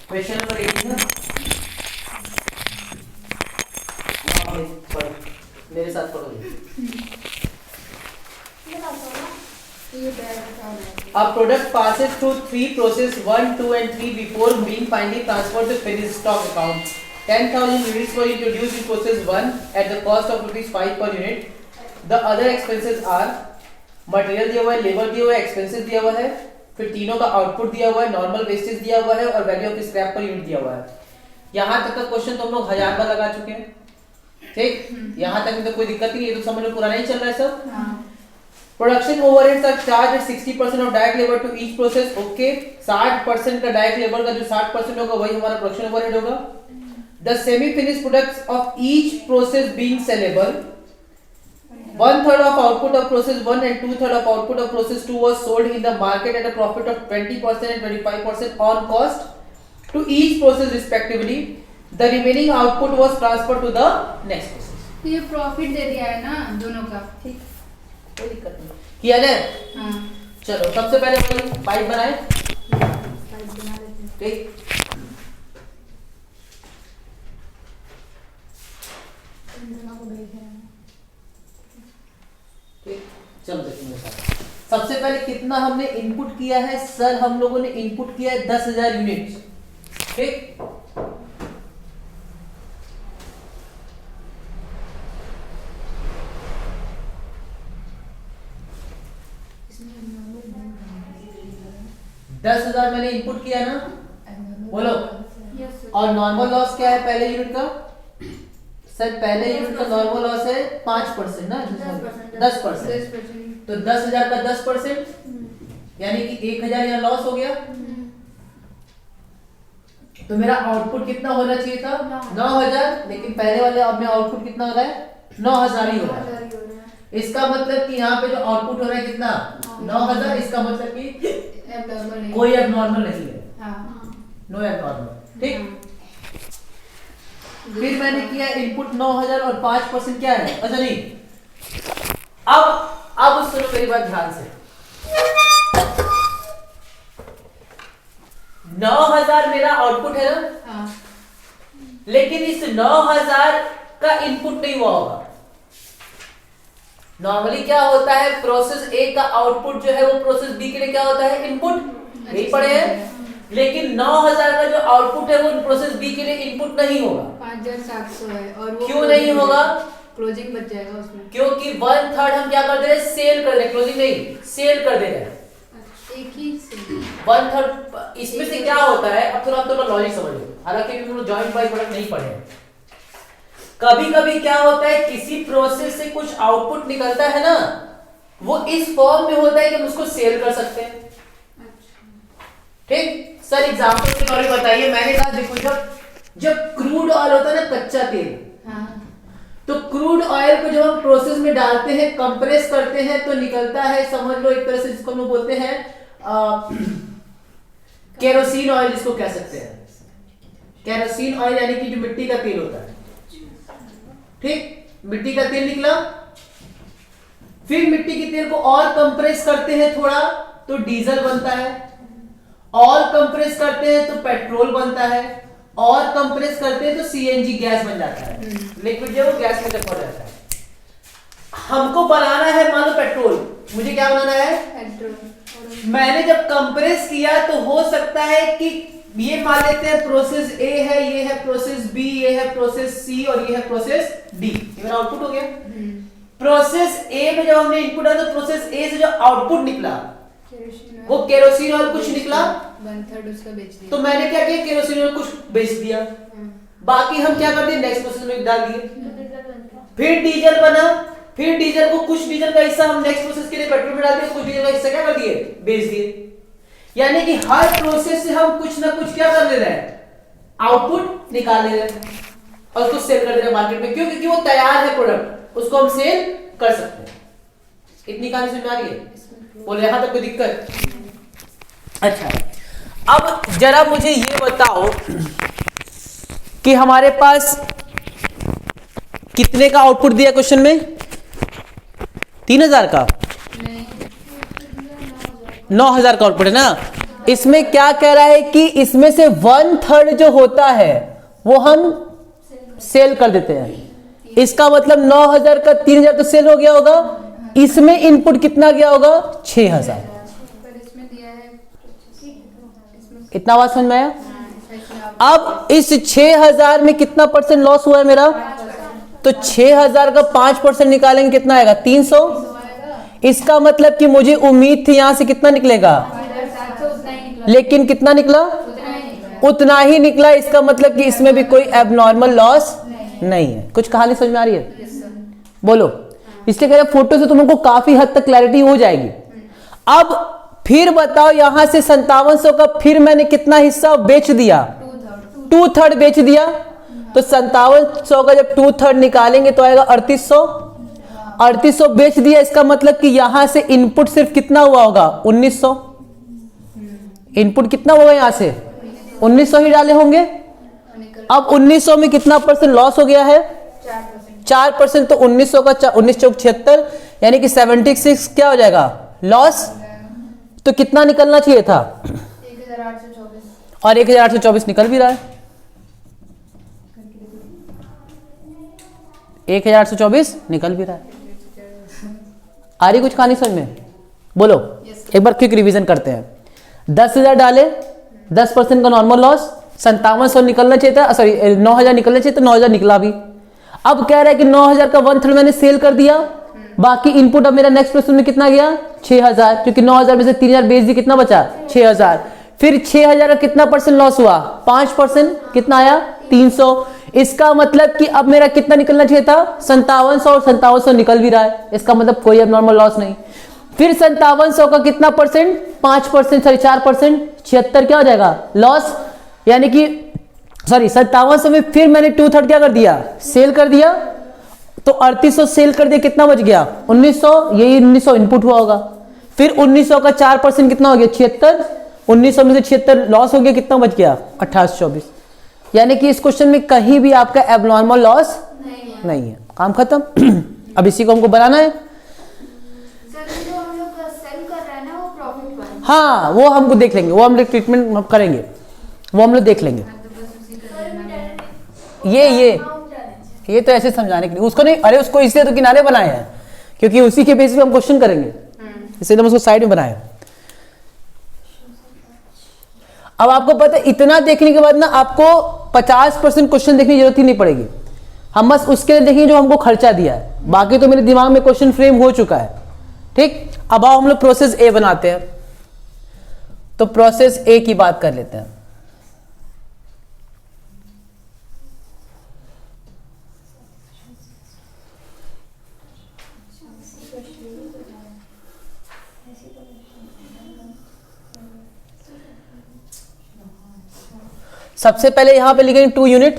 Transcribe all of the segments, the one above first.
Question number 18 ना, मेरे साथ पढ़ोगे। A product passes through three processes 1, 2 and 3 before being finally transferred to finished stock account. 10,000 units were introduced in process 1 at the cost of ₹5 per unit. The other expenses are material दिया हुआ है, labour दिया हुआ है, expenses दिया हुआ है, फिर तीनों का आउटपुट दिया हुआ है, नॉर्मल वेस्टेज दिया हुआ है और value of scrap per unit दिया हुआ है। यहाँ तक का क्वेश्चन तुम लोग 1000 बार लगा चुके हैं, ठीक। यहाँ तक में तो कोई दिक्कत नहीं है, तो समझ लो पुराना ही चल रहा है सब। Production overheads are charge 60% of direct labour to each process. Okay, 60% का डायरेक्ट लेबर का जो 60% होगा वही हमारा प्रोडक्शन ओवरहेड होगा। The semi finished products of each process being saleable, 1/3 of output of process 1 and 2/3 of output of process 2 was sold in the market at a profit of 20% and 25% on cost to each process respectively. The remaining output was transferred to the next process. ये profit दे दिया है ना दोनों का, ठीक, कोई दिक्कत नहीं, किया जाए। हाँ। चलो सबसे पहले हम पाइप बनाए, पाइप बना लेते हैं। ठीक। चलो देखेंगे सर, सबसे पहले कितना हमने इनपुट किया है सर, हम लोगों ने इनपुट किया है 10,000 यूनिट, ठीक। दस 10,000 मैंने इनपुट किया ना, बोलो। और नॉर्मल लॉस क्या है पहले यूनिट का सर? पहले यूनिट का नॉर्मल लॉस है 5% ना, 10%। तो 10,000 का 10% यानी कि 1,000 यहाँ लॉस हो गया। तो मेरा आउटपुट कितना होना चाहिए था? 9,000, लेकिन पहले वाले अब में आउटपुट कितना हो रहा है? 9,000 ही हो रहा है। इसका मतलब कि यहाँ पे जो आउटपुट हो रहा है कितना? 9,000। इसका मतलब कि कोई एबनॉर्मल नहीं है, नो एबनॉर्मल, ठीक। फिर मैंने किया इनपुट 9,000 और 5% क्या है? अच्छा नहीं, अब सुनो मेरी बात ध्यान से। 9,000 मेरा आउटपुट है ना, लेकिन इस 9,000 का इनपुट नहीं हुआ होगा। नॉर्मली क्या होता है, प्रोसेस ए का आउटपुट जो है वो प्रोसेस बी के लिए क्या होता है? इनपुट। यही पढ़े हैं। लेकिन 9,000 का जो आउटपुट है वो प्रोसेस बी के लिए इनपुट नहीं होगा। 5,700 है। और वो क्यों नहीं होगा? क्लोजिंग बच जाएगा उसमें, क्योंकि 1/3 हम क्या कर दे रहे हैं? सेल कर दे रहे, क्लोजिंग नहीं, सेल कर दे रहे हैं। एक ही से 1/3 इसमें से क्या होता है, अब थोड़ा लॉजिक समझो, हालांकि हम लोग जॉइंट बाय प्रोडक्ट नहीं पढ़े हैं। कभी कभी क्या होता है, किसी प्रोसेस से कुछ आउटपुट निकलता है ना, वो इस फॉर्म में होता है कि हम उसको सेल कर सकते हैं, ठीक। सर एग्जांपल के तौर पे बताइए, मैंने कहा देखो जब क्रूड ऑयल होता है ना, कच्चा तेल, तो क्रूड ऑयल को जब हम प्रोसेस में डालते हैं, कंप्रेस करते हैं, तो निकलता है, समझ लो एक तरह से जिसको हम लोग बोलते हैं केरोसिन ऑयल, जिसको कह सकते हैं केरोसिन ऑयल, यानी कि जो मिट्टी का तेल होता है, ठीक। मिट्टी का तेल निकला, फिर मिट्टी के तेल को और कंप्रेस करते हैं थोड़ा, तो डीजल बनता है, और कंप्रेस करते हैं तो पेट्रोल बनता है, और कंप्रेस करते हैं तो सीएनजी गैस बन जाता है, लिक्विड जो वो गैस में कन्वर्ट हो जाता है। हमको बनाना है मान लो पेट्रोल, मुझे क्या बनाना है? पेट्रोल। मैंने जब कंप्रेस किया तो हो सकता है कि ये मान लेते हैं प्रोसेस ए है, ये है प्रोसेस बी, ये है प्रोसेस सी और ये है प्रोसेस डी। ये मेरा आउटपुट हो गया। प्रोसेस ए में जब हमने इनपुट डाला तो प्रोसेस ए से जो आउटपुट निकला वो केरोसिन ऑयल कुछ निकला, 1/3 उसका बेच दिया। तो मैंने क्या किया? केरोसिन ऑयल कुछ बेच दिया, बाकी हम क्या कर दिए? नेक्स्ट प्रोसेस में डाल दिए। फिर डीजल बना, फिर डीजल को कुछ डीजल का हिस्सा हम नेक्स्ट प्रोसेस के लिए पेट्रोल में डाल दिए, कुछ डीजल का हिस्सा क्या कर दिए? बेच दिए। यानी कि हर प्रोसेस से हम कुछ ना कुछ क्या कर ले रहे हैं? आउटपुट निकाल ले रहे हैं और उसको सेल कर दे रहे हैं मार्केट में। क्यों? क्योंकि वो तैयार है प्रोडक्ट, उसको हम सेल कर सकते हैं। इतनी कहानी समझ आ रही है? बोले यहां तक कोई दिक्कत? अच्छा, अब जरा मुझे ये बताओ कि हमारे पास कितने का आउटपुट दिया क्वेश्चन में? 3,000 का? 9,000 का आउटपुट है ना। इसमें क्या कह रहा है कि इसमें से 1/3 जो होता है वो हम सेल कर देते हैं। इसका मतलब 9,000 का 3,000 तो सेल हो गया होगा। इसमें इनपुट कितना गया होगा? 6,000। पर इसमें दिया है इतना आवाज समझ में आया? अब इस 6,000 में कितना परसेंट लॉस हुआ है मेरा? तो 6,000 का 5% निकालेंगे कितना आएगा? 300। इसका मतलब कि मुझे उम्मीद थी यहां से कितना निकलेगा, 700 उतना ही निकला, लेकिन कितना निकला? उतना ही निकला। उतना ही निकला। इसका मतलब कि इसमें भी कोई एबनॉर्मल लॉस नहीं है। कुछ कहानी समझ में आ रही है? बोलो। इसलिए कह रहे फोटो से तुमको काफी हद तक क्लैरिटी हो जाएगी। अब फिर बताओ, यहां से 5700 का फिर मैंने कितना हिस्सा बेच दिया? 2/3 बेच दिया। तो 5700 का जब 2/3 निकालेंगे तो आएगा 3800। 3800 बेच दिया। इसका मतलब कि यहां से इनपुट सिर्फ कितना हुआ होगा? 1900। इनपुट कितना होगा यहां से? 1900 ही डाले होंगे। अब 1900 में कितना परसेंट लॉस हो गया है? 4%। तो 1900 का 19 चौक 76, यानी कि 76 क्या हो जाएगा? लॉस। तो कितना निकलना चाहिए था? 1824। और 1824 निकल भी रहा है। 1824 निकल भी रहा है। आ रही कुछ कहानी समझ में? बोलो। एक बार क्विक रिवीजन करते हैं। 10,000 डाले, 10% का नॉर्मल लॉस, 5700 निकलना चाहिए था, सॉरी 9,000 निकलना चाहिए था, 9,000 निकला भी। अब कह रहा है कि 9,000 का 1/3 मैंने सेल कर दिया। बाकी इनपुट अब मेरा नेक्स्ट प्रश्न में कितना गया? 6,000, क्योंकि 9,000 में से 3,000 बेच दी, कितना बचा? 6,000। फिर 6,000 का कितना परसेंट लॉस हुआ? 5%। कितना आया? 300। इसका मतलब कि अब मेरा कितना निकलना चाहिए था? 5700, और 5700 निकल भी रहा है। इसका मतलब कोई अब नॉर्मल लॉस नहीं। फिर 5700 का कितना परसेंट? 5%, सॉरी 4%, 76 क्या हो जाएगा? लॉस। यानी कि सॉरी 5700 में फिर मैंने 2/3 क्या कर दिया? सेल कर दिया। तो 3800 सेल कर दिया, कितना बच गया? 1900। यही 1900 इनपुट हुआ होगा। फिर 1900 का 4% कितना हो गया? 76। 1900 में से 76 लॉस हो गया, कितना बच गया? 1824। यानी कि इस क्वेश्चन में कहीं भी आपका एबनॉर्मल लॉस नहीं है। काम खत्म। अब इसी को हमको बनाना है। सर जो हम लोग सेल कर रहे हैं ना, वो प्रॉफिट वाला। हाँ, वो हमको देख लेंगे, वो हम लोग ट्रीटमेंट करेंगे, वो हम लोग देख लेंगे। ये तो ऐसे समझाने के लिए, उसको नहीं, अरे उसको इसलिए तो किनारे बनाए हैं क्योंकि उसी के बेस पे हम क्वेश्चन करेंगे, इसलिए हम उसको साइड में बनाए। अब आपको पता है इतना देखने के बाद ना आपको 50% क्वेश्चन देखने की जरूरत ही नहीं पड़ेगी। हम बस उसके लिए देखेंगे जो हमको खर्चा दिया है, बाकी तो मेरे दिमाग में क्वेश्चन फ्रेम हो चुका है। ठीक, अब आओ हम लोग प्रोसेस ए बनाते हैं। तो प्रोसेस ए की बात कर लेते हैं। सबसे पहले यहां पे लिखेंगे 2 यूनिट,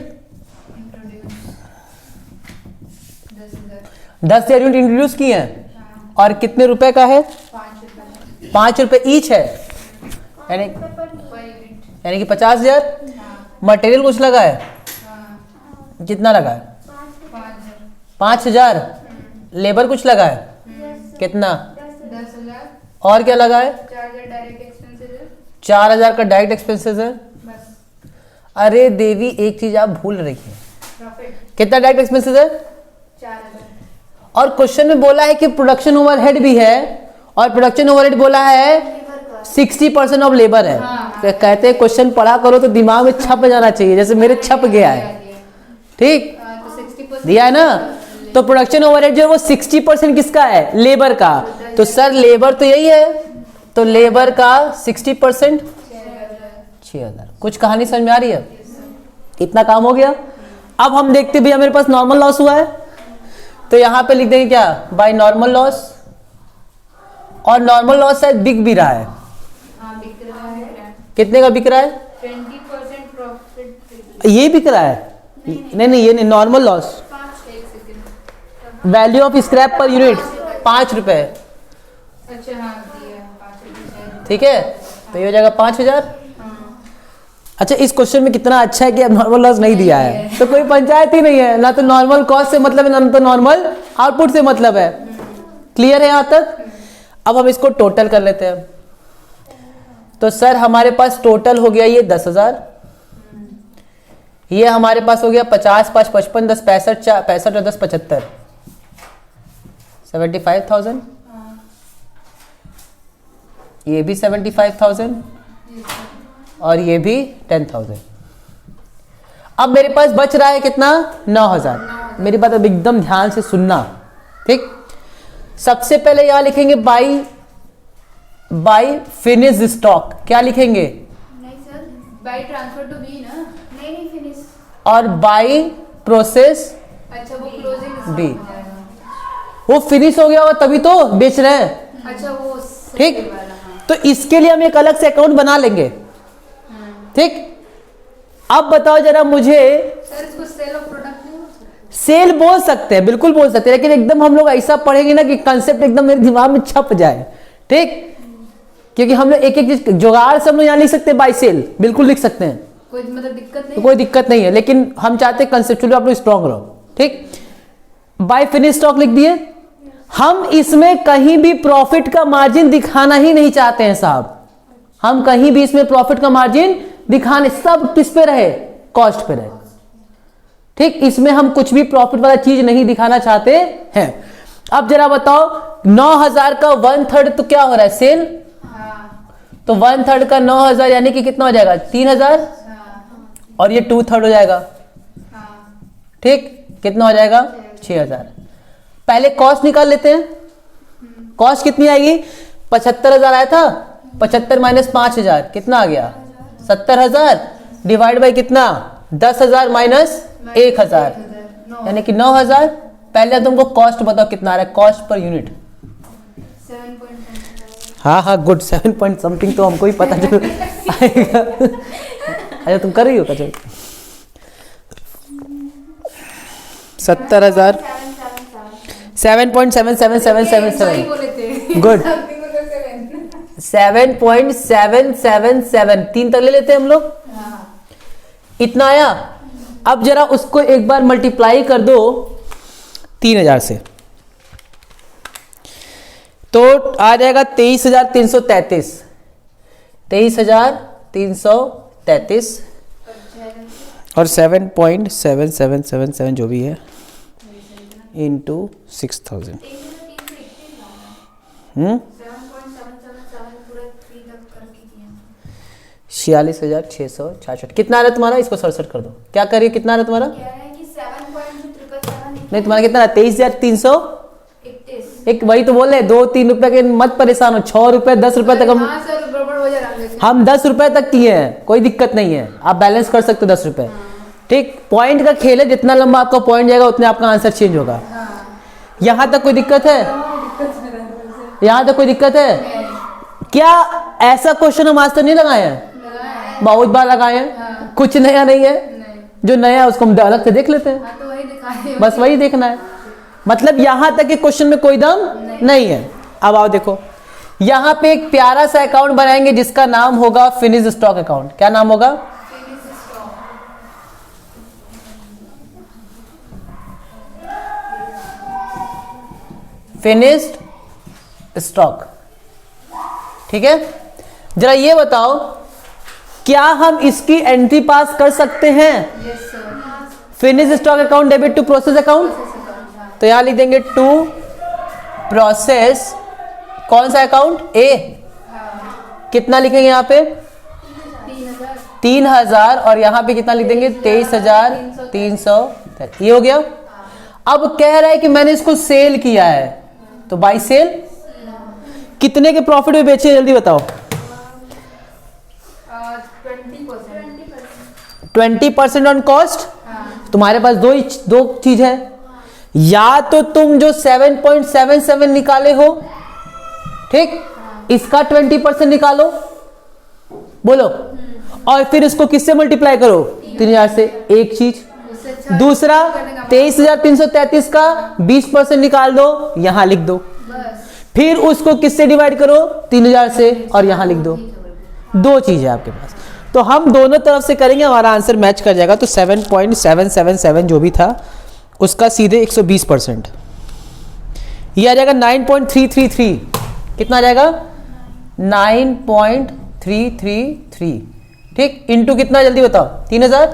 10,000 यूनिट इंट्रोड्यूस किए हैं और कितने रुपए का है? 5 रुपए ईच है, यानी कि 50,000। मटेरियल कुछ लगा है? कितना लगा है? 5,000। लेबर कुछ लगा है? कितना? 10,000। और क्या लगा है? 4,000 डायरेक्ट एक्सपेंसेस है। 4,000 का डायरेक्ट एक्सपेंसेस है। अरे देवी, एक चीज आप भूल रही है। प्रॉफिट कितना डायरेक्ट एक्सपेंसेस है? 4,000। और क्वेश्चन में बोला है कि प्रोडक्शन ओवरहेड भी है, और प्रोडक्शन ओवरहेड बोला है 60% ऑफ लेबर है। तो कहते हैं क्वेश्चन पढ़ा करो तो दिमाग में छप जाना चाहिए, जैसे मेरे छप गया है। ठीक, तो 60% दिया है ना? तो प्रोडक्शन ओवरहेड जो है वो 60% किसका है? लेबर का। तो सर लेबर तो यही है, तो लेबर का 60% 6,000। कुछ कहानी समझ में आ रही है? इतना काम हो गया। अब हम देखते भैया मेरे पास नॉर्मल लॉस हुआ है, तो यहां पे लिख देंगे क्या? By normal loss. और नॉर्मल लॉस शायद बिक भी रहा है। हाँ, बिक रहा है। कितने का बिक रहा है? 20% प्रॉफिट। ये बिक रहा है? नहीं, ये नहीं, normal loss. 1 second. Value of scrap per unit 5 रुपए। अच्छा, हाँ दिया 5 रुपये। ठीक है, तो ये हो जाएगा 5,000। अच्छा, इस क्वेश्चन में कितना अच्छा है कि अब नॉर्मल लॉस नहीं दिया है, तो कोई पंचायत ही नहीं है। ना तो नॉर्मल कॉस्ट से मतलब है, ना तो नॉर्मल आउटपुट से मतलब है। क्लियर है यहां तक? अब हम इसको टोटल कर लेते हैं। तो सर हमारे पास टोटल हो गया ये 10,000, ये हमारे पास हो गया 50, 5, 55, 10, 65, 65 और 10, 75, 75,000। ये भी 75,000 और ये भी 10,000। अब मेरे पास बच रहा है कितना? 9,000। मेरी बात अब एकदम ध्यान से सुनना, ठीक। सबसे पहले यहां लिखेंगे बाई फिनिश स्टॉक। क्या लिखेंगे? नहीं sir, by transfer to be ना। नहीं फिनिश। और बाई प्रोसेस अच्छा, वो क्लोजिंग बी। वो फिनिश हो गया होगा तभी तो बेच रहे हैं। अच्छा, वो ठीक। वाला, हाँ। तो इसके लिए हम एक अलग से अकाउंट बना लेंगे, ठीक। अब बताओ जरा मुझे, सर इसको सेल ऑफ प्रोडक्ट नहीं हो सकता? सेल बोल सकते हैं, बिल्कुल बोल सकते हैं, लेकिन एकदम हम लोग ऐसा पढ़ेंगे ना कि कंसेप्ट एकदम मेरे दिमाग में छप जाए, ठीक। क्योंकि हम लोग एक एक चीज जुगाड़ से हम लोग यहाँ लिख सकते हैं, बाय सेल बिल्कुल लिख सकते हैं, कोई मतलब दिक्कत नहीं? तो कोई दिक्कत नहीं है, लेकिन हम चाहते हैं कंसेप्चुअली आप लोग स्ट्रांग रहो, ठीक। बाय फिनिश स्टॉक लिख दिए। हम इसमें कहीं भी प्रॉफिट का मार्जिन दिखाना ही नहीं चाहते हैं साहब, हम कहीं भी इसमें प्रॉफिट का मार्जिन दिखाने, सब किस पे रहे? कॉस्ट पे रहे, ठीक। इसमें हम कुछ भी प्रॉफिट वाला चीज नहीं दिखाना चाहते हैं। अब जरा बताओ 9,000 का 1/3 तो क्या हो रहा है? सेल। तो 1/3 का 9,000 यानी कि कितना हो जाएगा? 3,000। और ये 2/3 हो जाएगा, ठीक। कितना हो जाएगा? 6,000। पहले कॉस्ट निकाल लेते हैं। कॉस्ट कितनी आएगी? 75,000 आया था, 75 माइनस 5,000 कितना आ गया? 70,000 डिवाइड बाई कितना? 10,000 माइनस 1,000 यानी कि 9,000। पहले तुमको कॉस्ट बताओ कितना आ रहा है, कॉस्ट पर यूनिट। 7.5। हाँ हाँ गुड, 7 पॉइंट समथिंग तो हमको ही पता चल आएगा। अच्छा तुम कर रही हो क्या? 70,000 7.77777 गुड 7.777 3 तक ले लेते हैं हम लोग। इतना आया। अब जरा उसको एक बार मल्टीप्लाई कर दो 3,000 से, तो आ जाएगा 23,333। 23,333 और 7.7777 जो भी है इंटू 6,000। 46,666। कितना आ रहा है तुम्हारा? इसको सड़सठ कर दो। क्या करिए, कितना आ रहा है तुम्हारा? नहीं तुम्हारा कितना रहा? 23,331। वही तो बोल रहे, 2-3 रुपए के मत परेशान हो, 6 रुपए 10 रुपए तक हम 10 रुपए तक किए हैं, कोई दिक्कत नहीं है, आप बैलेंस कर सकते हो 10 रुपए, ठीक। पॉइंट का खेल है, जितना लंबा आपका पॉइंट जाएगा उतने आपका आंसर चेंज होगा। यहां तक कोई दिक्कत है? यहां तक कोई दिक्कत है क्या? ऐसा क्वेश्चन हम आज तक नहीं लगाए हैं, बहुत बार लगाए हैं। कुछ नया नहीं है, जो नया है उसको हम अलग से देख लेते हैं, बस वही देखना है। मतलब यहां तक के क्वेश्चन में कोई दम नहीं है। अब आओ देखो, यहां पे एक प्यारा सा अकाउंट बनाएंगे जिसका नाम होगा फिनिश स्टॉक अकाउंट। क्या नाम होगा? फिनिश्ड स्टॉक, ठीक है। जरा ये बताओ, क्या हम इसकी एंट्री पास कर सकते हैं? Finish stock account debit to process account. तो यहां लिख देंगे टू प्रोसेस कौन सा अकाउंट? ए। कितना लिखेंगे यहां पे? 3,000 और यहां पे कितना लिख देंगे? 23,300। ये हो गया। अब कह रहा है कि मैंने इसको सेल किया है, तो बाय सेल। कितने के प्रॉफिट में बेचे, जल्दी बताओ। 20% ऑन कॉस्ट। तुम्हारे पास दो चीज है, या तो तुम जो 7.77 निकाले हो, ठीक, इसका 20% निकालो, बोलो, और फिर इसको किससे मल्टीप्लाई करो? 3,000 से। एक चीज। दूसरा 23,333 का 20% निकाल दो, यहां लिख दो। फिर उसको किससे डिवाइड करो? 3,000 से, और यहां लिख दो। दो चीज है आपके पास, तो हम दोनों तरफ से करेंगे, हमारा आंसर मैच कर जाएगा। तो 7.777 जो भी था उसका सीधे 120%, ये आ जाएगा 9.333। कितना आ जाएगा? 9.333। 333, ठीक, इंटू कितना जल्दी बताओ, 3000,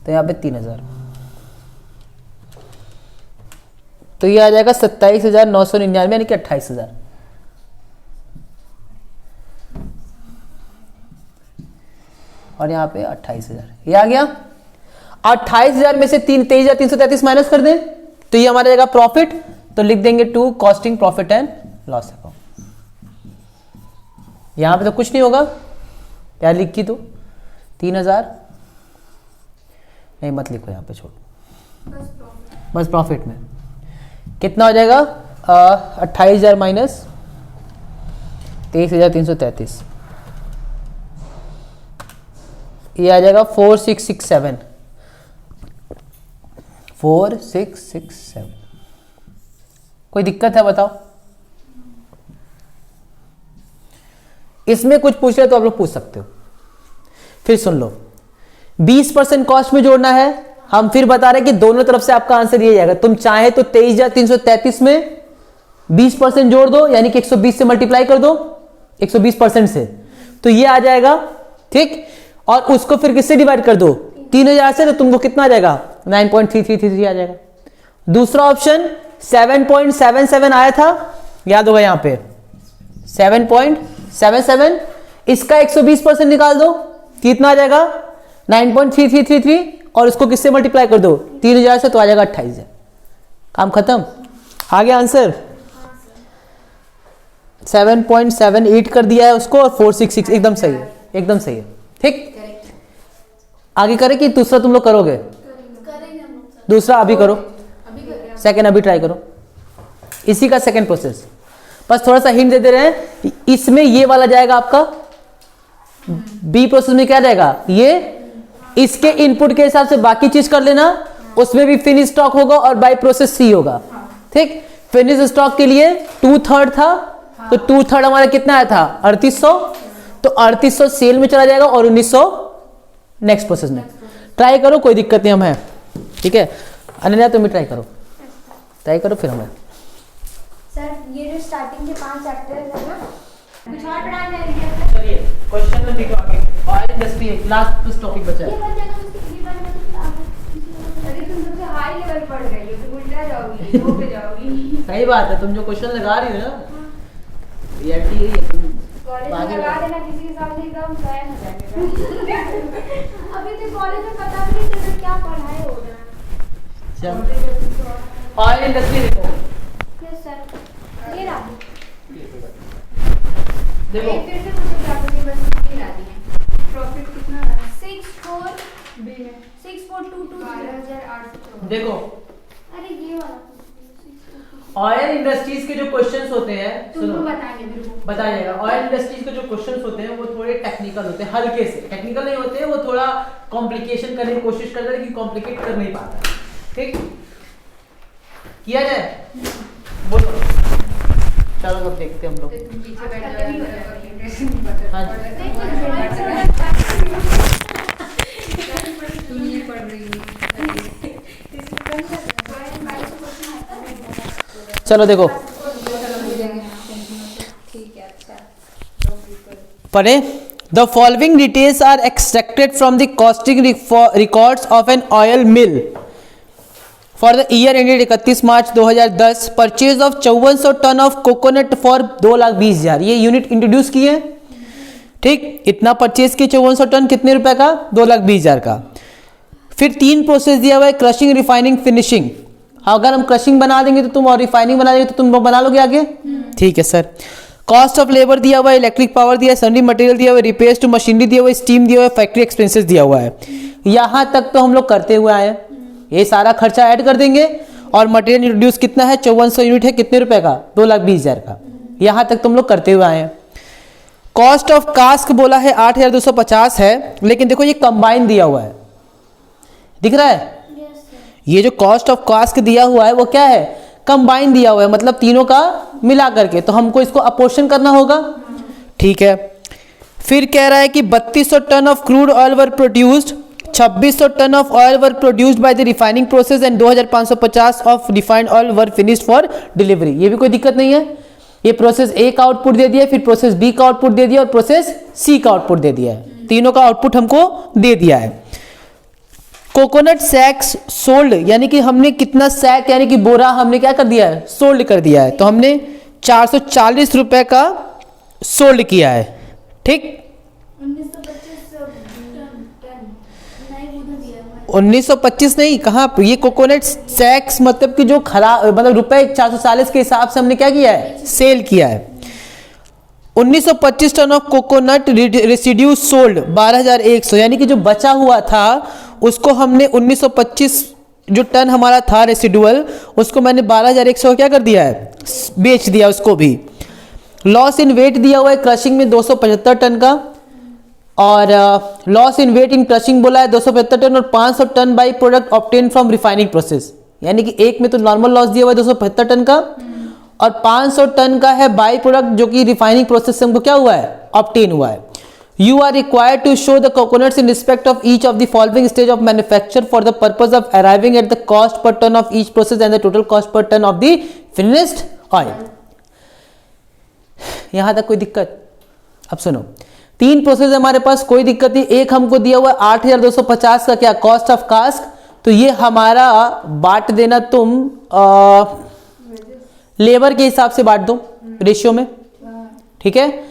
तो यहाँ पे 3000, तो ये आ जाएगा 27,999 यानी कि 28,000। और यहाँ पे 28,000, ये आ गया। 28,000 में से 23,333 माइनस कर दें तो ये हमारा जाएगा प्रॉफिट, तो लिख देंगे to costing profit and loss account. यहां पे तो कुछ नहीं होगा, क्या लिख की तो 3,000 नहीं, मत लिखो, यहां पे छोड़ो, बस प्रॉफिट में कितना हो जाएगा 28,000 माइनस 23,333, ये आ जाएगा 4667, 4667। कोई दिक्कत है बताओ? इसमें कुछ पूछ रहे तो आप लोग पूछ सकते हो। फिर सुन लो, 20% कॉस्ट में जोड़ना है, हम फिर बता रहे हैं कि दोनों तरफ से आपका आंसर ये जाएगा। तुम चाहे तो 23,333 में 20% जोड़ दो, यानी कि 120 से मल्टीप्लाई कर दो 120% से, तो ये आ जाएगा, ठीक। और उसको फिर किससे डिवाइड कर दो 3,000 से, तो तुमको कितना आ जाएगा 9.3333 आ जाएगा। दूसरा ऑप्शन 7.77 आया था, याद होगा यहाँ पे 7.77, इसका 120% निकाल दो, कितना आ जाएगा 9.3333, और उसको किससे मल्टीप्लाई कर दो 3,000 से, तो आ जाएगा 28,000। काम खत्म, आ गया आंसर। 7.78 कर दिया है उसको, और 466, एकदम सही है, एकदम सही है, ठीक। आगे करें कि दूसरा तुम लोग करोगे? दूसरा अभी करो, सेकंड अभी ट्राई करो, इसी का सेकंड प्रोसेस। बस थोड़ा सा हिंट दे दे रहे हैं, इसमें ये वाला जाएगा आपका, बी प्रोसेस में क्या जाएगा ये, इसके इनपुट के हिसाब से बाकी चीज कर लेना, उसमें भी फिनिश स्टॉक होगा और बाई प्रोसेस सी होगा, ठीक। फिनिश स्टॉक के लिए 2/3 था, तो 2/3 हमारा कितना आया था 3800, तो 3800 सेल में चला जाएगा और 1900 नेक्स्ट प्रोसेस में। ट्राई करो, कोई दिक्कत नहीं, हम है, ठीक है। अनन्या तुम भी ट्राई करो फिर हमें। सर ये जो स्टार्टिंग के 5 चैप्टर्स है ना, कुछ और पढ़ाने हैं? चलिए क्वेश्चन में देखो आगे, ऑयल इंडस्ट्री लास्ट टॉपिक बचा है। ये बच्चा तो उसकी अरे तुम सबसे हाई लेवल पढ़ रही हो, तो उल्टा जाओगी, लो पे जाओगी। सही बात है, तुम जो क्वेश्चन लगा रही हो ना, रियलिटी यही है, तुम कॉलेज में लगा देना किसी के सामने, एकदम स्वयं हो जाएगा। अभी तो कॉलेज में पता भी नहीं चल क्या पढ़ाई हो रहा है। ऑयल इंडस्ट्री देखो, यस सर, ये रहा देखो फिर से मुझे क्या करनी, बस ये ला दी है। प्रॉफिट कितना है 64 बी में 6422 12,800। देखो, अरे ये वाला ऑयल इंडस्ट्रीज के जो क्वेश्चंस होते हैं, तुमको सुनो बताने मेरे को बता जाएगा। ऑयल इंडस्ट्रीज के जो क्वेश्चंस होते हैं वो थोड़े टेक्निकल होते हैं, हल्के से टेक्निकल नहीं होते हैं, वो थोड़ा कॉम्प्लिकेशन करने की कोशिश करता है, लेकिन कॉम्प्लिकेट कर नहीं पाता, ठीक। किया जाए, बोलो, चलो अब देखते हैं हम लोग। तुम पीछे बैठ जाओ, हाँ तुम ये पढ़ रही हो। चलो देखो पढ़े, the following details are extracted from the costing records of an oil mill for the year ended 31 March 2010, purchase of 5400 ton of coconut for 2,20,000। ये यूनिट इंट्रोड्यूस किए, ठीक। इतना परचेज किए 5400 टन, कितने रुपए का 2,20,000 का। फिर 3 प्रोसेस दिया हुआ है, क्रशिंग, रिफाइनिंग, फिनिशिंग। अगर हम क्रशिंग बना देंगे तो तुम, और रिफाइनिंग बना देंगे तो तुम बना लोगे आगे, ठीक है सर। कॉस्ट ऑफ लेबर दिया हुआ है, इलेक्ट्रिक पावर दिया है, सन्डी मटेरियल दिया हुआ है, रिपेयर्स टू मशीनरी दिया हुआ है, स्टीम दिया हुआ है, फैक्ट्री एक्सपेंसेस दिया हुआ है। यहां तक तो हम लोग करते हुए आए हैं, ये सारा खर्चा ऐड कर देंगे। और मटेरियल इंट्रोड्यूस कितना है 5400 यूनिट है, कितने रुपए का 2,20,000 का। यहां तक तुम लोग करते हुए आए हैं। कॉस्ट ऑफ कास्क बोला है 8,250 है, लेकिन देखो ये कंबाइन दिया हुआ है, दिख रहा है। ये जो कॉस्ट ऑफ कास्क दिया हुआ है वो क्या है, कंबाइन दिया हुआ है, मतलब तीनों का मिला करके, तो हमको इसको अपोर्शन करना होगा, ठीक है। फिर कह रहा है कि 3200 ton of crude oil were produced, 2600 ton of oil were produced by the refining process and 2,550 of refined oil were finished for delivery. ये भी कोई दिक्कत नहीं है। ये प्रोसेस ए का आउटपुट दे दिया, फिर प्रोसेस बी का आउटपुट दे दिया और प्रोसेस सी का आउटपुट दे दिया है। तीनों का आउटपुट हमको दे दिया है। कोकोनट सैक्स सोल्ड, यानी कि हमने कितना सैक यानी कि बोरा हमने क्या कर दिया है, सोल्ड कर दिया है। तो हमने 440 रुपए का सोल्ड किया है। ठीक, 1925 नहीं, कहाँ पे ये कोकोनट सैक्स मतलब कि जो खराब मतलब रुपए 440 के हिसाब से हमने क्या किया है, सेल किया है। 1925 ton of coconut residue sold 12,100, यानी कि जो बचा हुआ था उसको हमने 1925 जो टन हमारा था रेसिडुअल, उसको मैंने 12,100 क्या कर दिया है, बेच दिया उसको भी। लॉस इन वेट दिया हुआ है क्रशिंग में 275 टन का, और loss in weight in crushing बोला है 275 टन, और 500 ton by product obtain from refining process, यानी कि एक में तो नॉर्मल लॉस दिया हुआ है 275 टन का, और 500 टन का है बाई प्रोडक्ट जो कि रिफाइनिंग प्रोसेस से हमको क्या हुआ है, ऑब्टेन हुआ है। You are required to show the coconuts in respect of each of the following stage of manufacture for the purpose of arriving at the cost per ton of each process and the total cost per ton of the finished oil. यहां तक कोई दिक्कत? अब सुनो, 3 process हमारे पास, कोई दिक्कत नहीं। एक हमको दिया हुआ 8,250 का क्या कॉस्ट ऑफ कास्ट, तो ये हमारा बांट देना तुम लेबर के हिसाब से बांट दो रेशियो में, ठीक है।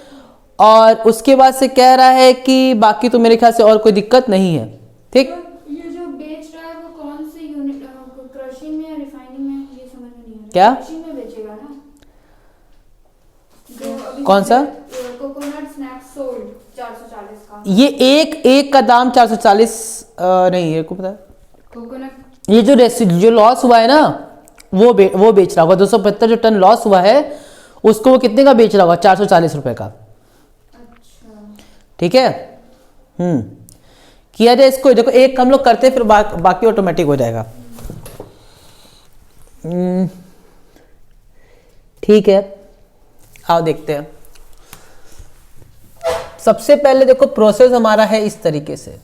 और उसके बाद से कह रहा है कि बाकी तो मेरे ख्याल से और कोई दिक्कत नहीं है, ठीक। ये जो बेच रहा है वो कौन से यूनिट, क्रशिंग में या रिफाइनिंग में, ये समझ में नहीं आ रहा। क्या क्रशिंग में बेचेगा ना, कौन सा कोकोनट स्नैक्स सोल्ड 440 का, ये एक का दाम 440 नहीं है, को पता है। कोकोनट ये जो लॉस हुआ है ना वो बेच रहा होगा 275 जो टन लॉस हुआ है उसको वो कितने का बेच रहा होगा, 440 रुपए का, ठीक है। किया जाए इसको, देखो एक हम लोग करते फिर बाकी ऑटोमेटिक हो जाएगा। ठीक है, आओ देखते हैं। सबसे पहले देखो प्रोसेस हमारा है इस तरीके से,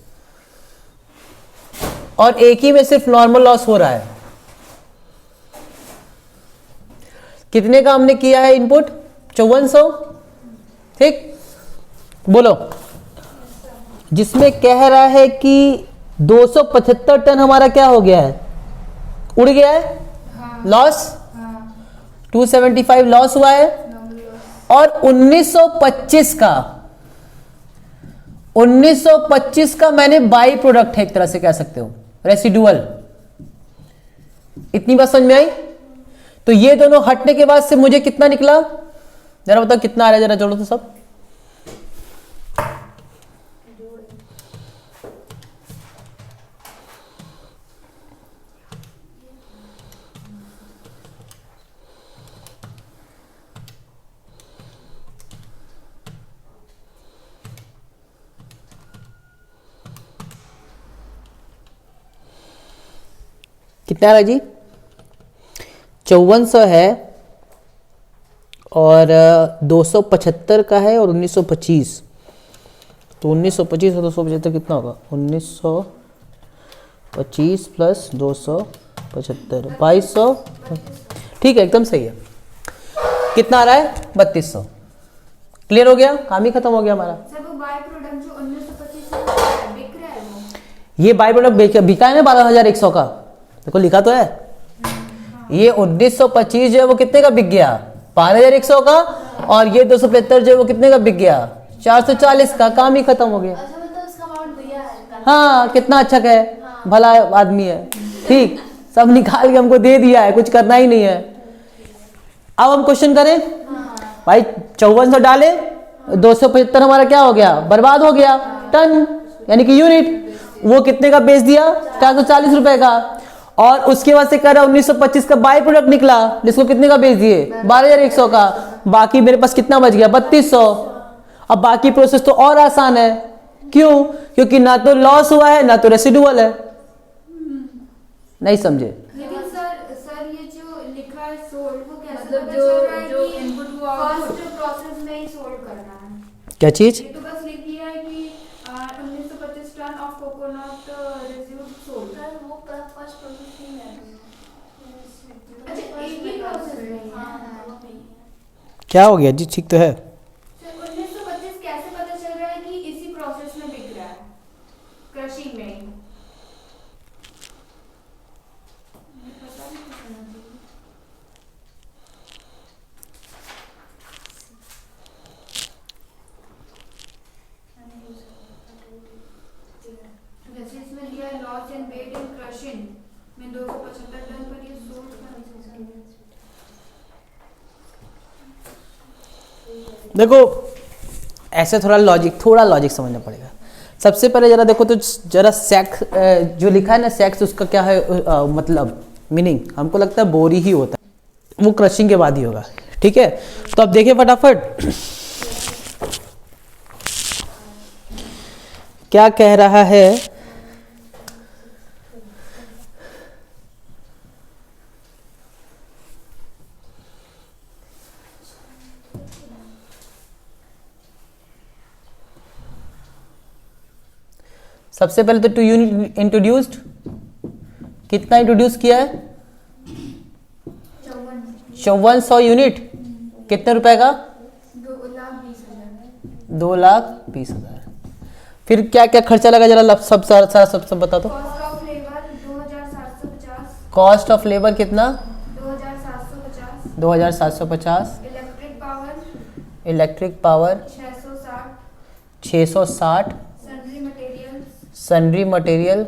और एक ही में सिर्फ नॉर्मल लॉस हो रहा है। कितने का हमने किया है इनपुट, 5400, ठीक। बोलो, जिसमें कह रहा है कि 275 टन हमारा क्या हो गया है, उड़ गया है, लॉस 275 लॉस हुआ है, और 1925 का मैंने बाई प्रोडक्ट है, एक तरह से कह सकते हो रेसिडुअल। इतनी बात समझ में आई। तो ये दोनों हटने के बाद से मुझे कितना निकला, जरा बताओ कितना आ रहा है, जरा जोड़ो तो सब। कितना आ रहा है जी, 5400 है, और 275 का है, और 1925, तो 1925 और 275 कितना होगा, 1925 प्लस 275 2200, ठीक है एकदम सही है। कितना आ रहा है, 3200। क्लियर हो गया, काम ही खत्म हो गया हमारा। सर वो बाय प्रोडक्ट जो 1925 में बिक रहा है वो, ये बाई प्रोडक्ट बिका है ना 12,100 का, देखो लिखा तो है। ये 1925 जो है वो कितने का बिक गया, 12,100 का, और ये 275 जो है वो कितने का बिक गया, 440 का। काम ही खत्म हो गया। अच्छा मतलब उसका अमाउंट दिया है। हाँ, कितना अच्छा है, भला आदमी है, ठीक। सब निकाल के हमको दे दिया है, कुछ करना ही नहीं है। अब हम क्वेश्चन करें भाई, 5400 डाले, 275 हमारा क्या हो गया, बर्बाद हो गया, टन यानी कि यूनिट। वो कितने का बेच दिया, 440 रुपए का, और उसके बाद से कह रहा 1925 का बाई प्रोडक्ट निकला, जिसको कितने का बेच दिए, 12,100 का। बाकी मेरे पास कितना बच गया, 3200। अब बाकी प्रोसेस तो और आसान है, क्यों, क्योंकि ना तो लॉस हुआ है ना तो रेसिडुअल है। नहीं समझे? लेकिन सर ये जो लिखा है सोल्ड वो कैसे मतलब जो इनपुट हुआ फर्स्ट प्रोसेस में ही सोल्ड करना है, क्या चीज? ये तो बस लिख दिया है कि 1925 ton of coconut residue sold, sir वो फर्स्ट प्रोसेस नहीं है। अच्छा एक ही प्रोसेस में, हां वो नहीं है। क्या हो गया जी? ठीक तो है। सर 1925 कैसे पता चल रहा है कि इसी प्रोसेस में बिक रहा है, क्रशिंग में? पता नहीं चलना चाहिए। जैसे इसमें लिया है loss and weight in crushing में 275 टन पर ये सोल्ड देखो ऐसे थोड़ा लॉजिक समझना पड़ेगा। सबसे पहले जरा देखो तो जरा सेक्स जो लिखा है ना सेक्स, उसका क्या है मतलब मीनिंग? हमको लगता है बोरी ही होता है, वो क्रशिंग के बाद ही होगा। ठीक है, तो अब देखिए फटाफट क्या कह रहा है। सबसे पहले तो 2 यूनिट इंट्रोड्यूस्ड, कितना इंट्रोड्यूस किया है? 5400 यूनिट। कितने रुपए का? 2,20,000। फिर क्या क्या खर्चा लगा जरा सब सारा सब बता दो। Cost of labour 2750। Cost of labour कितना? 2750। 2750। Electric power 660। Sundry material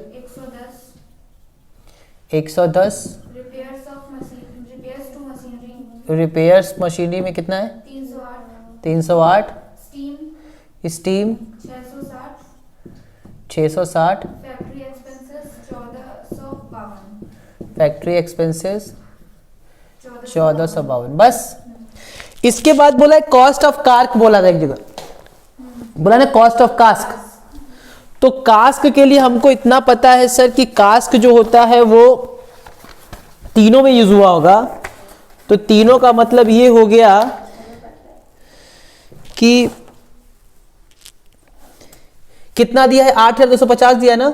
110। Repairs machinery में कितना है? 308। स्टीम 660। Factory expenses 1452। बस इसके बाद बोला है कॉस्ट ऑफ कार्क, बोला था एक जगह, बोला ना कॉस्ट ऑफ कास्क। तो कास्क के लिए हमको इतना पता है सर कि कास्क जो होता है वो तीनों में यूज हुआ होगा। तो तीनों का मतलब ये हो गया कि कितना दिया है? 8,250 दिया है ना,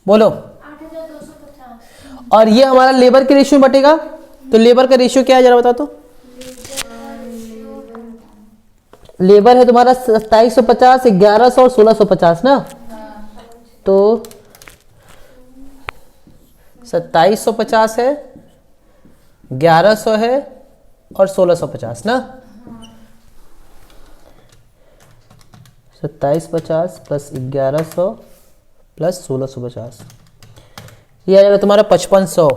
बोलो। 8,250। और ये हमारा लेबर के रेशियो में बटेगा। तो लेबर का रेशियो क्या है जरा बता तो। लेबर है तुम्हारा 2750, 1100 और 1650 ना। तो 2750 है, 1100 है और 1650 ना। 2750 प्लस 1100 प्लस 1650, ये आ जाएगा तुम्हारा 5500।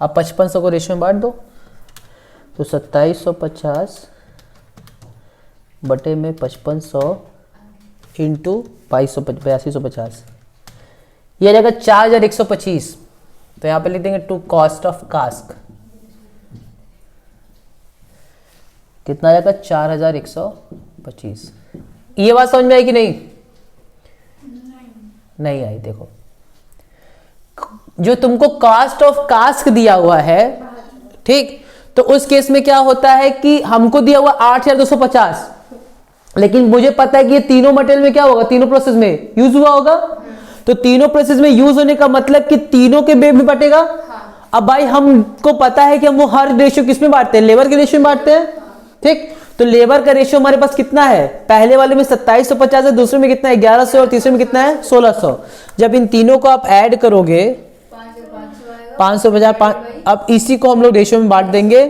अब 5500 को रेशियो में बांट दो तो 2750 बटे में 5500 इंटू 8250, ये आ जाएगा 4125। तो यहाँ पे लिख देंगे टू कॉस्ट ऑफ कास्क, कितना आ जाएगा? 4125। ये बात समझ में आई कि नहीं? नहीं आई। देखो जो तुमको कॉस्ट ऑफ कास्क दिया हुआ है, ठीक, तो उस केस में क्या होता है कि हमको दिया हुआ 8,250, लेकिन मुझे पता है कि ये तीनों मटेरियल में क्या होगा? तीनों प्रोसेस में यूज हुआ होगा। तो तीनों प्रोसेस में यूज होने का मतलब कि तीनों के में बटेगा। अब भाई हमको पता है कि हम वो हर रेशियो किस में बांटते हैं? लेबर के रेशियो में बांटते हैं, ठीक। तो लेबर का रेशियो हमारे पास कितना है? पहले वाले में 2750 है, दूसरे में कितना है? 1100 और तीसरे में कितना है? 1600। जब इन तीनों को आप ऐड करोगे 550, अब इसी को हम लोग रेशियो में बांट देंगे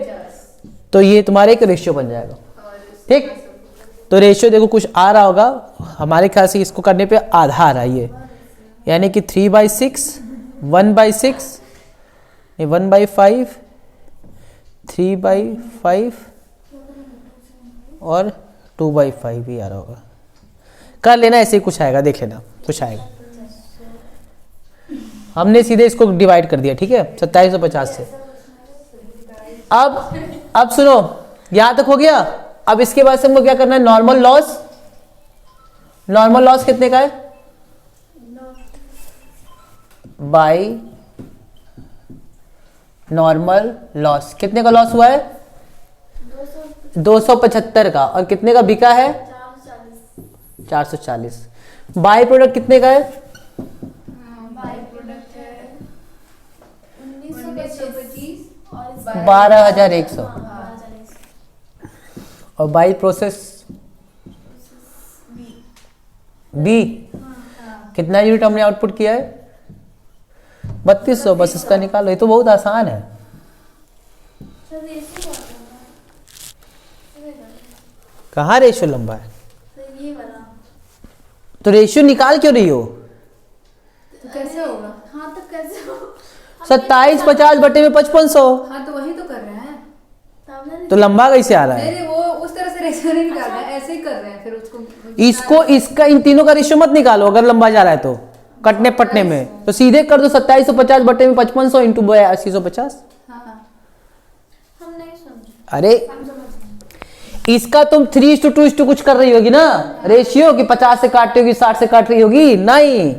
तो ये तुम्हारे एक रेशियो बन जाएगा, ठीक। तो रेशियो देखो कुछ आ रहा होगा, हमारे ख्याल से इसको करने पे आधा आ रहा है ये, यानी कि 3/6, 1/6, 1/5, 3/5 और 2/5 ही आ रहा होगा। कर लेना, ऐसे ही कुछ आएगा, देख लेना कुछ आएगा। हमने सीधे इसको डिवाइड कर दिया, ठीक है, 2750 से। अब सुनो, यहां तक हो गया। अब इसके बाद से हमको क्या करना है? Normal loss. नॉर्मल लॉस कितने का है? बाय नॉर्मल लॉस कितने का लॉस हुआ है? 275 का। और कितने का बिका है? 440। बाय प्रोडक्ट कितने का है? बाय प्रोडक्ट है 1925 और 12,100 और बाई प्रोसेस बी कितना यूनिट हमने आउटपुट किया है 3200। बस इसका निकालो, ये तो बहुत आसान है। कहाँ रेशियो लंबा है? तो रेशियो निकाल क्यों रही हो? कैसे होगा? हाँ तो कैसे होगा? 2750 बटे में 5500। हाँ तो वही तो कर रहे हैं। तो लंबा कैसे आ रहा है? नहीं वो उस तरह से रेशियो नहीं निकाल रहे हैं, ऐसे ही कर रहे हैं। फिर उसको इसको इसका इन तीनों का रेशियो मत निकालो अगर लंबा जा रहा है तो कटने पटने में, तो सीधे कर दो 2750 बटे में 5500 इंटू 8250। हम नहीं समझे। अरे इसका तुम 3:2 कुछ कर रही होगी ना रेशियो, कि 50 से काट रही होगी 60 से काट रही होगी। नहीं,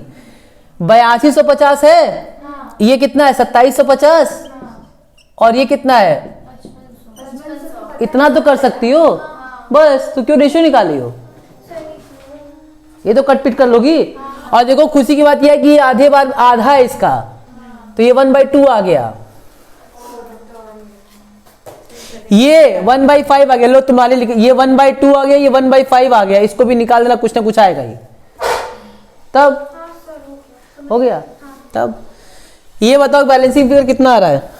8250 है। हाँ। ये कितना है 2750। हाँ। और ये कितना है 5500। इतना तो कर सकती हो बस, तो क्यों रेशियो निकाली हो? ये तो कट पिट कर लोगी। और देखो खुशी की बात यह है कि ये आधे बार आधा है इसका, तो ये 1/2 आ गया, ये 1/5 आ गया। लो तुम्हारे लिखे, ये 1/2 आ गया, ये 1/5 आ गया। इसको भी निकाल देना, कुछ ना कुछ आएगा ही। तब हो गया। तब ये बताओ बैलेंसिंग फिगर कितना आ रहा है?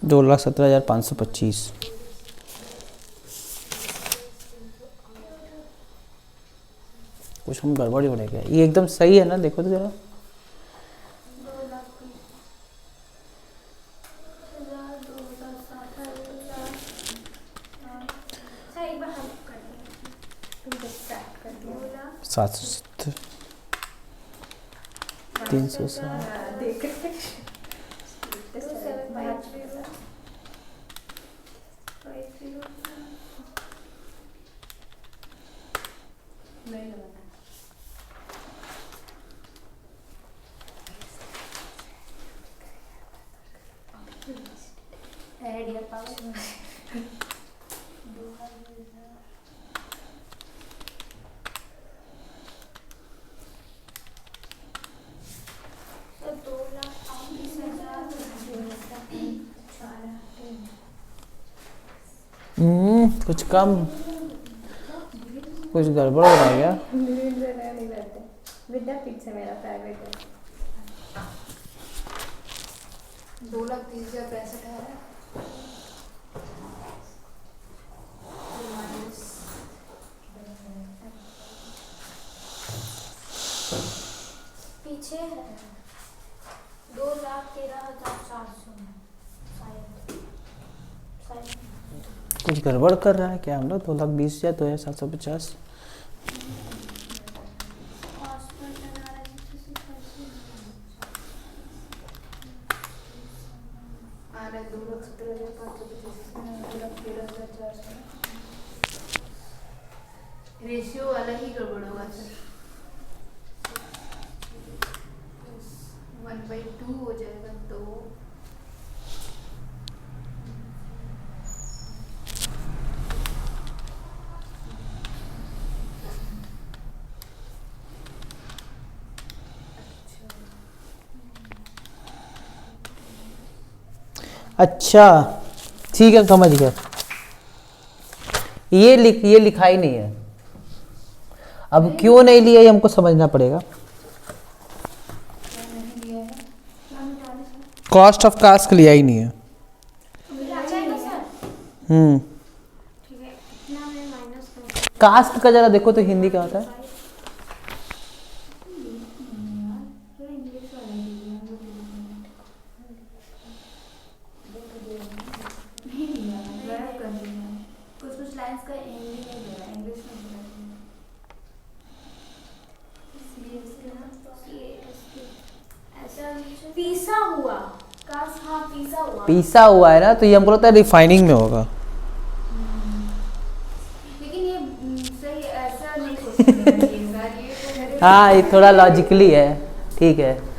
दो 2,17,525। कुछ हम गड़बड़ हो रहा है क्या? ये एकदम सही है ना? देखो तो जरा। सात सौ 360 कुछ कम, कुछ गड़बड़ हो रहा है क्या? विद्यापीठ से मेरा प्राइवेट है। 2,30,65 है। पीछे है 2,13,400 शायद। कुछ गड़बड़ कर रहा है क्या हम लोग? 2,20,000 2,750। रेशियो अलग ही गड़बड़ होगा सर। 1/2 हो जाएगा तो अच्छा ठीक है, समझ गया। ये लिखा ही नहीं है। अब क्यों नहीं लिया ये हमको समझना पड़ेगा। कॉस्ट ऑफ कास्ट लिया ही नहीं है। कास्ट का जरा देखो तो हिंदी क्या होता है? पीसा हुआ कास्ट, हाँ पीसा हुआ है ना, तो ये हमको लगता है रिफाइनिंग में होगा। लेकिन ये सही ऐसा नहीं हो सकता है ये तो हाँ, ये थोड़ा लॉजिकली है, ठीक है।